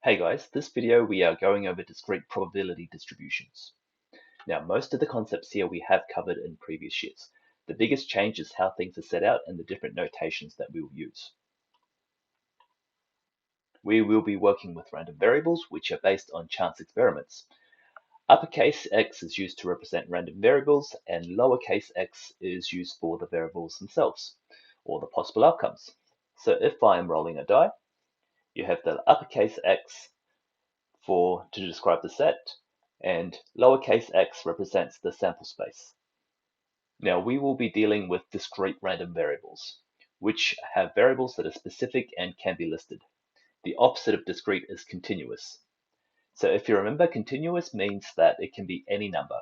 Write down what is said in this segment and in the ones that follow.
Hey guys, this video we are going over discrete probability distributions. Now most of the concepts here we have covered in previous years. The biggest change is how things are set out and the different notations that we will use. We will be working with random variables which are based on chance experiments. Uppercase X is used to represent random variables and lowercase x is used for the variables themselves, or the possible outcomes. So if I am rolling a die, you have the uppercase X to describe the set, and lowercase x represents the sample space. Now we will be dealing with discrete random variables, which have variables that are specific and can be listed. The opposite of discrete is continuous. So if you remember, continuous means that it can be any number.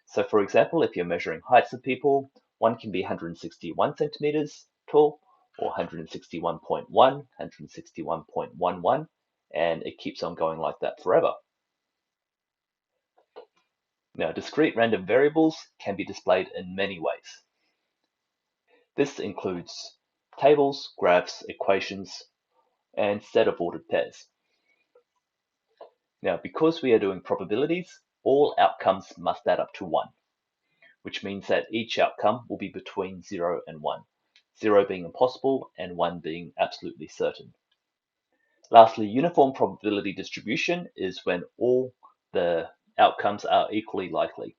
So for example, if you're measuring heights of people, one can be 161 centimeters tall, or 161.1, 161.11, and it keeps on going like that forever. Now, discrete random variables can be displayed in many ways. This includes tables, graphs, equations, and set of ordered pairs. Now, because we are doing probabilities, all outcomes must add up to 1, which means that each outcome will be between 0 and 1, 0 being impossible and 1 being absolutely certain. Lastly, uniform probability distribution is when all the outcomes are equally likely.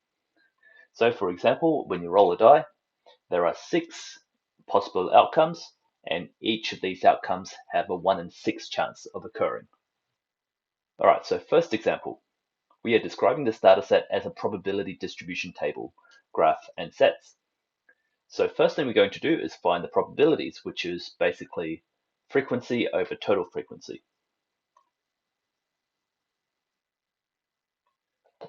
So for example, when you roll a die, there are 6 possible outcomes, and each of these outcomes have a 1 in 6 chance of occurring. Alright, so first example. We are describing this dataset as a probability distribution table, graph, and sets. So first thing we're going to do is find the probabilities, which is basically frequency over total frequency.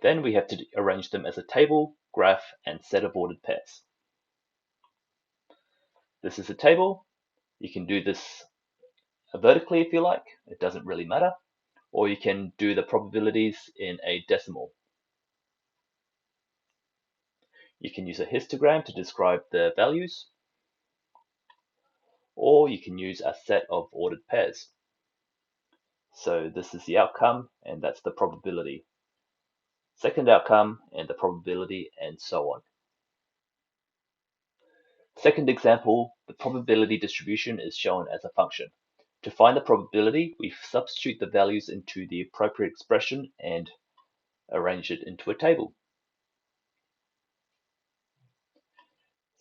Then we have to arrange them as a table, graph, and set of ordered pairs. This is a table. You can do this vertically if you like, it doesn't really matter, or you can do the probabilities in a decimal. You can use a histogram to describe the values, or you can use a set of ordered pairs. So this is the outcome, and that's the probability. Second outcome, and the probability, and so on. Second example, the probability distribution is shown as a function. To find the probability, we substitute the values into the appropriate expression and arrange it into a table.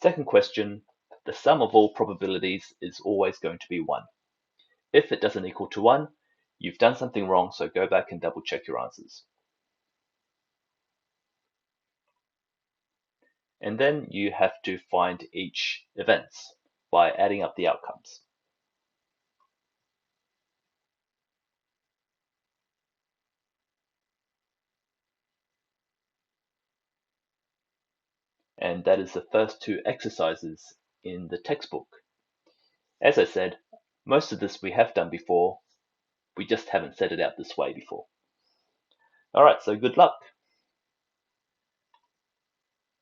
Second question, the sum of all probabilities is always going to be 1. If it doesn't equal to 1, you've done something wrong, so go back and double check your answers. And then you have to find each events by adding up the outcomes. And that is the first 2 exercises in the textbook. As I said, most of this we have done before, we just haven't set it out this way before. Alright, so good luck.